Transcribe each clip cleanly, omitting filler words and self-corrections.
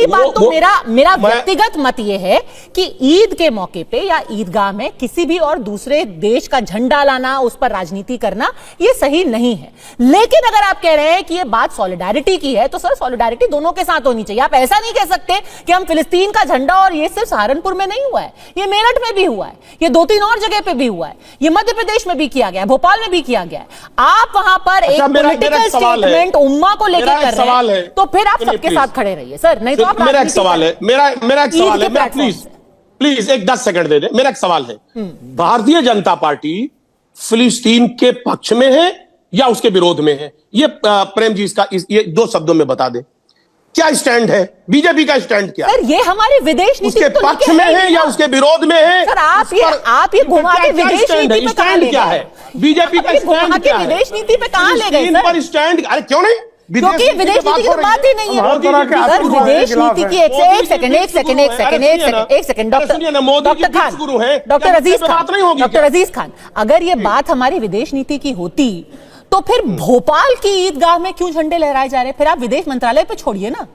बात तो मेरा व्यक्तिगत मत यह है कि ईद के मौके पे या ईदगाह में किसी भी और दूसरे देश का झंडा लाना, उस पर राजनीति करना, यह सही नहीं है। लेकिन अगर आप कह रहे हैं कि यह बात सॉलिडारिटी की है, तो सर सॉलिडारिटी दोनों के साथ होनी चाहिए। आप ऐसा नहीं कह सकते कि हम फिलिस्तीन का झंडा, और ये सिर्फ सहारनपुर में नहीं हुआ है, ये मेरठ में भी हुआ है, ये 2-3 और जगह पे भी हुआ है, ये मध्य प्रदेश में भी किया गया है, भोपाल में भी किया गया है। आप वहां पर एक पॉलिटिकल स्टेटमेंट उम्मा को लेकर कर रहे हैं, तो फिर आप सबके साथ खड़े रहिए सर, नहीं तो आप मेरा एक सवाल है, मेरा एक सवाल है, मैं प्लीज एक 10 सेकंड दे दे। मेरा एक सवाल है, भारतीय जनता पार्टी फिलिस्तीन के पक्ष में है या उसके विरोध में है? ये प्रेम जी इसका ये 2 शब्दों में बता दे, क्या स्टैंड है बीजेपी का? स्टैंड क्या सर? ये हमारी विदेश नीति उसके पक्ष में है या उसके विरोध में है? सर आप ये घुमा के विदेश नीति पे कहां ले क्या है? बीजेपी का स्टैंड क्या है? विदेश नीति पे कहां ले गए सर? पर स्टैंड, अरे क्यों नहीं? क्योंकि विदेश नीति की तो बात ही नहीं है सर। विदेश नीति की एक सेकंड डॉक्टर अजीज खान, अगर ये बात हमारी विदेश नीति की होती तो फिर भोपाल की ईदगाह में क्यों झंडे लहराए जा रहे? फिर आप विदेश मंत्रालय पे छोड़िए ना।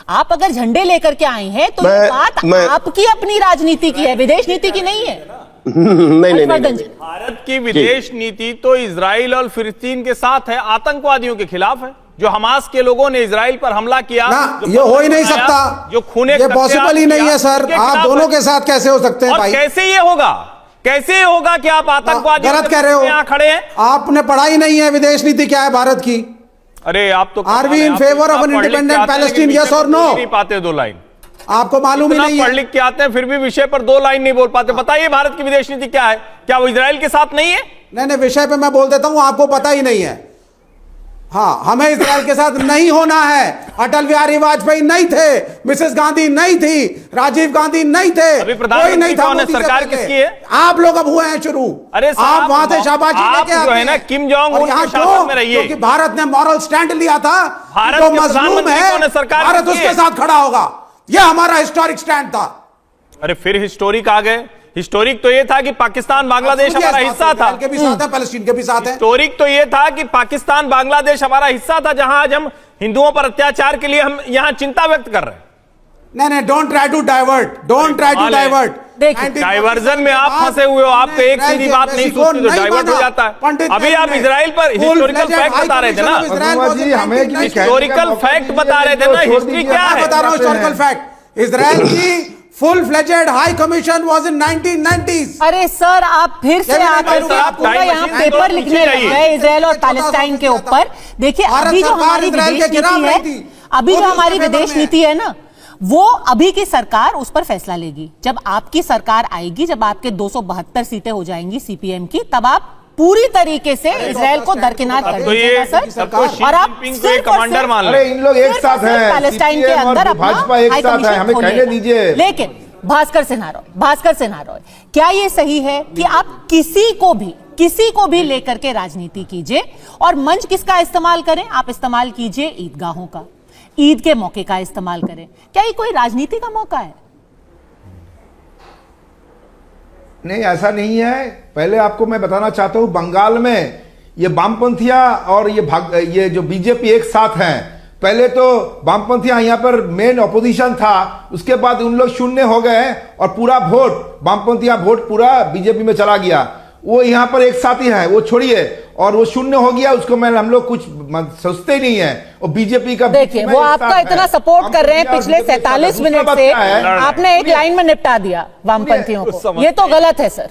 आप अगर झंडे लेकर के आए हैं तो ये बात आपकी अपनी राजनीति की है, विदेश नीति की नहीं है। नहीं। भारत की विदेश नीति तो इजराइल और फिलिस्तीन के साथ है, आतंकवादियों के खिलाफ है। जो हमास के लोगों ने इजराइल पर हमला किया, ये हो ही नहीं सकता, जो खूने ये पॉसिबल ही नहीं है सर। आप दोनों के साथ कैसे हो सकते हैं भाई? कैसे ये होगा? कैसे होगा कि आप आतंकवादियों गलत कह रहे हो, यहाँ खड़े हैं? आपने पढ़ाई नहीं है विदेश नीति क्या है भारत की। अरे आप तो are we in favour of an independent Palestine, yes और नो? नहीं पाते 2 लाइन, आपको मालूम ही नहीं है। पढ़ लिख के आते हैं फिर भी विषय पर 2 लाइन नहीं बोल पाते। बताइए भारत की विदेश नीति क्या है? क्या वो इजराइल के साथ नहीं है? नहीं, विषय पे मैं बोल देता हूं, आपको पता ही नहीं है। हाँ, हमें इजराइल के साथ नहीं होना है। अटल बिहारी वाजपेयी नहीं थे, मिसेस गांधी नहीं थी, राजीव गांधी नहीं थे, कोई नहीं था। सरकार किसकी है? आप लोग अब हुए हैं शुरू। अरे आप वहां से शाबाशी लेके आते हैं। किम जोंग उन के शासन में रहिए, क्योंकि भारत ने मॉरल स्टैंड लिया था। भारत जो मजलूम है भारत उसके साथ खड़ा होगा, यह हमारा हिस्टोरिक स्टैंड था। अरे फिर हिस्टोरिक आ गए। हिस्टोरिक तो ये था कि पाकिस्तान बांग्लादेश हमारा हिस्सा था, के भी साथ है, पैलेस्टीन के भी साथ है। हिस्टोरिक तो ये था कि पाकिस्तान बांग्लादेश हमारा हिस्सा था, जहां आज हम हिंदुओं पर अत्याचार के लिए हम यहां चिंता व्यक्त कर रहे हैं। नहीं, don't try to divert. Diversion में आप फंसे हुए हो, आपको एक सीधी बात नहीं सूझती तो डाइवर्ट हो जाता है। अभी आप इजराइल पर हिस्टोरिकल फैक्ट बता रहे थे ना, हिस्टोरिकल फैक्ट बता रहे थे ना, हिस्ट्री क्या है बता रहा हूं? हिस्टोरिकल फैक्ट, इजराइल की full fledged high commission was in 1990s। अरे सर, आप फिर से आकर पूरा यहाँ पेपर लिखने लग गए इजराइल और पैलेस्टाइन के ऊपर। देखिए, अभी जो हमारी विदेश नीति है ना, वो अभी की सरकार उस पर फैसला लेगी। जब आपकी सरकार आएगी, जब आपके 272 सीटें हो जाएंगी सीपीएम की, तब आप पूरी तरीके से इजराइल को दरकिनार कर दीजिएगा सर। और आप सिर्फ कमांडर मान अरे इन लोग एक साथ हैं, पैलेस्टाइन के अंदर भाजपा एक साथ है, हमें कहने दीजिए। लेकिन भास्कर सिन्हा रॉय, क्या ये सही है कि आप किसी को भी लेकर के राजनीति कीजिए और मंच किसका इस्तेमाल करें? आप इस्तेमाल कीजिए ईदगाहों का, ईद के मौके का इस्तेमाल करें। क्या ये कोई राजनीति का मौका है? नहीं, ऐसा नहीं है। पहले आपको मैं बताना चाहता हूं, बंगाल में ये वामपंथिया और ये जो बीजेपी एक साथ हैं। पहले तो वामपंथिया यहाँ पर मेन ऑपोजिशन था, उसके बाद उन लोग शून्य हो गए और पूरा वोट वामपंथिया वोट पूरा बीजेपी में चला गया। वो यहाँ पर एक साथ ही है, वो छोड़िए, और वो शून्य हो गया, उसको मैं हम लोग कुछ सोचते ही नहीं है। और बीजेपी का देखिए, वो आपका इतना सपोर्ट कर रहे हैं पिछले 47 मिनट से, आपने एक लाइन में निपटा दिया वामपंथियों को। ये तो गलत है सर।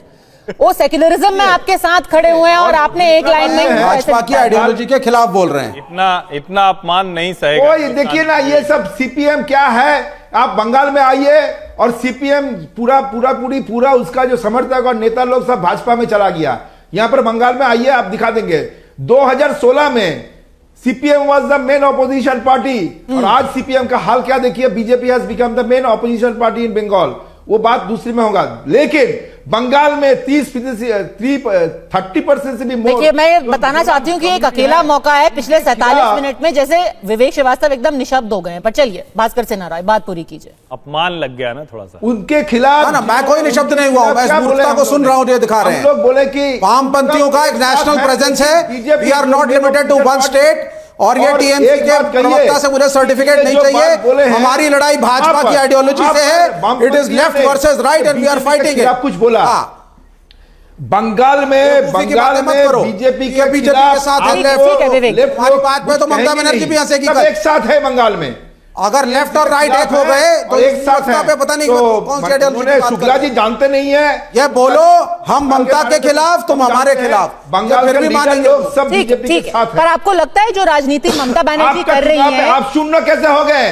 वो सेक्युलरिज्म में आपके साथ खड़े हुए हैं और आपने एक लाइन में भाजपा की आइडियोलॉजी के खिलाफ बोल रहे हैं। इतना अपमान नहीं सहेगा। देखिए ना, ये सब सीपीएम क्या है। आप बंगाल में आइए और सीपीएम पूरा उसका जो समर्थक और नेता लोग सब भाजपा में चला गया। यहां पर बंगाल में आइए, आप दिखा देंगे। 2016 में CPM was the main opposition party, और आज सीपीएम का हाल क्या देखिए। BJP has become the main opposition party in Bengal. वो बात दूसरी में होगा, लेकिन बंगाल में 30% से भी मोर। देखिए, मैं बताना चाहती हूँ कि एक अकेला मौका है पिछले 47 मिनट में, जैसे विवेक श्रीवास्तव एकदम निशब्द हो गए हैं। पर चलिए, भास्कर सिन्हा रॉय, बात पूरी कीजिए। अपमान लग गया ना थोड़ा सा उनके खिलाफ। ना, मैं कोई निशब्द नहीं हुआ, मैं इस मूर्खता को सुन रहा हूँ जो दिखा रहे हैं। लोग बोले कि वामपंथियों का एक नेशनल प्रेजेंस है, we are not limited to one state, और ये टीएमसी एक के बात कहिए, प्रवक्ता से मुझे सर्टिफिकेट ये नहीं जो बात बोले चाहिए। हैं, हमारी लड़ाई भाजपा की आइडियोलॉजी से है। It is left versus right and we are fighting it. आप कुछ बोला बंगाल में बीजेपी के बीजेपी के साथ है लेफ्ट। हमारी बात में तो ममता बनर्जी भी हंसेगी। एक साथ है बंगाल में। अगर लेफ्ट और राइट एक हो गए तो एक साथ है, पे पता नहीं तो कौन सी आइडियोलॉजी। शुक्ला जी जानते नहीं है। ये बोलो हम ममता के खिलाफ, तुम हमारे खिलाफ। बंगाल फिर के भी मानेंगे लोग सब ठीक बीजेपी ठीक के है, साथ पर है। आपको लगता है जो राजनीति ममता बनर्जी आपका कर रही चुनाव में है, आप शून्य कैसे हो गए?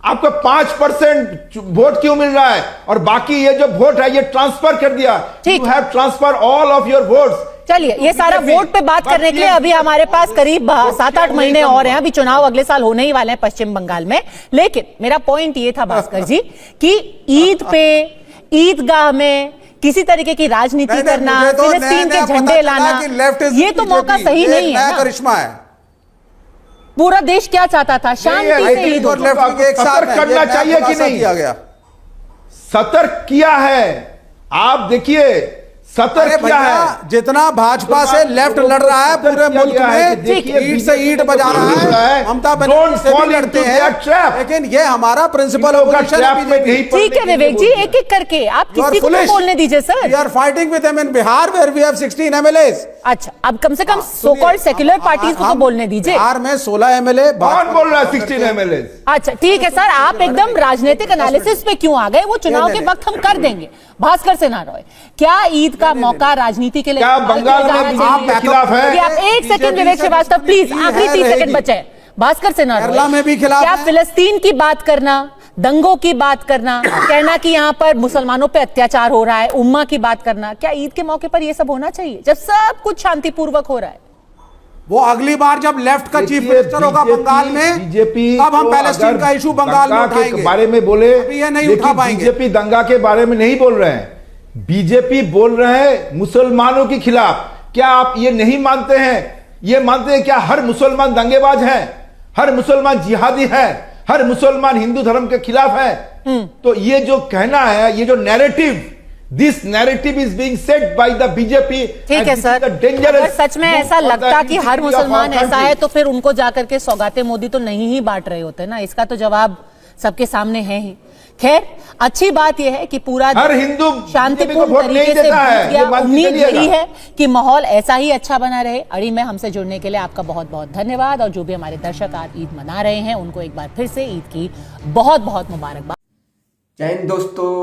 आपको 5% वोट क्यों मिल रहा है? और बाकी ये जो वोट है ये ट्रांसफर कर दिया। ठीक। You have transfer all of your votes. चलिए ये सारा वोट पे बात करने के लिए अभी हमारे पास करीब 7-8 महीने और हैं। अभी चुनाव अगले साल होने ही वाले हैं पश्चिम बंगाल में। लेकिन मेरा पॉइंट ये था भास्कर जी कि ईद पे ईदगाह में किसी तरीके की राजनीति करना, फिलिस्तीन के झंडे लाना, ये तो मौका सही नहीं है ना। करिश्मा है। पूरा देश क्या चाहता था? शांति से ईद हो। सतर्क करना चाहिए कि नहीं? किया गया, सतर्क किया है। आप देखिए सतर्क किया है। जितना भाजपा से लेफ्ट लड़ रहा है पूरे मुल्क में, ईट से ईट बजा रहा है। ममता बनर्जी से भी लड़ते हैं, लेकिन ये हमारा प्रिंसिपल ऑपोजिशन है। ठीक है विवेक जी, एक एक करके आप किसी को बोलने दीजिए sir. We are fighting with them in Bihar where we have 16 MLAs. अच्छा, अब कम से कम सो कॉल्ड सेक्युलर पार्टीज को तो बोलने दीजिए। बिहार में 16 एमएलए। कौन बोल रहा है 16 एमएलए? अच्छा ठीक है सर, आप एकदम राजनीतिक एनालिसिस पे क्यों आ गए? वो चुनाव के वक्त हम कर देंगे। भास्कर सेना रॉय, क्या ईद का मौका राजनीति के लिए क्या बंगाल में आप के खिलाफ है? आप एक सेकंड विवेक श्रीवास्तव प्लीज, आखिरी 30 सेकंड बचे हैं। भास्कर सेना रॉय, केरला में भी खिलाफ क्या है। फिलिस्तीन की बात करना, दंगों की बात करना, कहना कि यहाँ पर मुसलमानों पे अत्याचार हो रहा है, उम्मा की बात करना, क्या ईद के मौके पर ये सब होना चाहिए जब सब कुछ शांतिपूर्वक हो रहा है? वो अगली बार जब लेफ्ट का चीफ मिनिस्टर होगा बंगाल में, बीजेपी तब हम पैलेस्टीन का इशू बंगाल में उठाएंगे। के बारे में बोले, अभी ये नहीं उठा पाएंगे। बीजेपी दंगा के बारे में नहीं बोल रहे हैं। बीजेपी बोल रहे हैं मुसलमानों के खिलाफ। क्या आप ये नहीं मानते हैं? ये मानते हैं क्या हर मुसलमान दंगेबाज है, हर मुसलमान जिहादी है, हर मुसलमान हिंदू धर्म के खिलाफ है? तो ये जो कहना है, ये जो narrative, this narrative is being set by the BJP. ठीक है सर, अगर सच में ऐसा लगता कि हर मुसलमान ऐसा है तो फिर उनको जाकर के सौगातें मोदी तो नहीं ही बांट रहे होते ना। इसका तो जवाब सबके सामने है ही। खैर, अच्छी बात यह है कि पूरा हर हिंदू शांतिपूर्ण तरीके से बीत गया। उम्मीद यही है कि माहौल ऐसा ही अच्छा बना रहे। अड़ी में हमसे जुड़ने के लिए आपका बहुत बहुत धन्यवाद। और जो भी हमारे दर्शक आज ईद मना रहे हैं उनको एक बार फिर से ईद की बहुत बहुत मुबारकबाद। जय हिंद दोस्तों,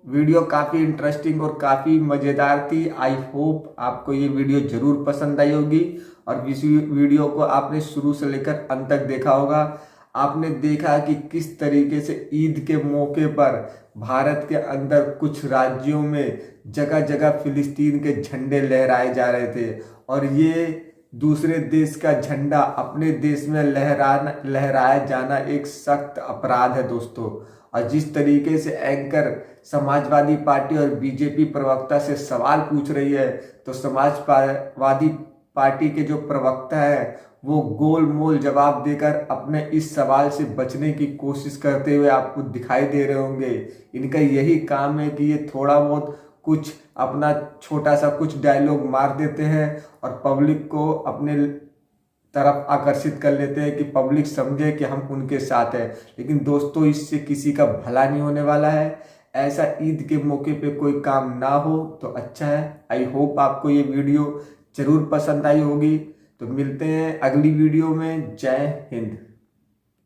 वीडियो काफ़ी इंटरेस्टिंग और काफ़ी मज़ेदार थी। आई होप आपको ये वीडियो ज़रूर पसंद आई होगी और इस वीडियो को आपने शुरू से लेकर अंत तक देखा होगा। आपने देखा कि किस तरीके से ईद के मौके पर भारत के अंदर कुछ राज्यों में जगह जगह फिलिस्तीन के झंडे लहराए जा रहे थे और ये दूसरे देश का झंडा अपने देश में लहराया जाना एक सख्त अपराध है दोस्तों। और जिस तरीके से एंकर समाजवादी पार्टी और बीजेपी प्रवक्ता से सवाल पूछ रही है, तो समाजवादी पार्टी के जो प्रवक्ता है वो गोल मोल जवाब देकर अपने इस सवाल से बचने की कोशिश करते हुए आपको दिखाई दे रहे होंगे। इनका यही काम है कि ये थोड़ा बहुत कुछ अपना छोटा सा कुछ डायलॉग मार देते हैं और पब्लिक को अपने तरफ आकर्षित कर लेते हैं कि पब्लिक समझे कि हम उनके साथ हैं। लेकिन दोस्तों, इससे किसी का भला नहीं होने वाला है। ऐसा ईद के मौके पे कोई काम ना हो तो अच्छा है। आई होप आपको ये वीडियो जरूर पसंद आई होगी। तो मिलते हैं अगली वीडियो में। जय हिंद।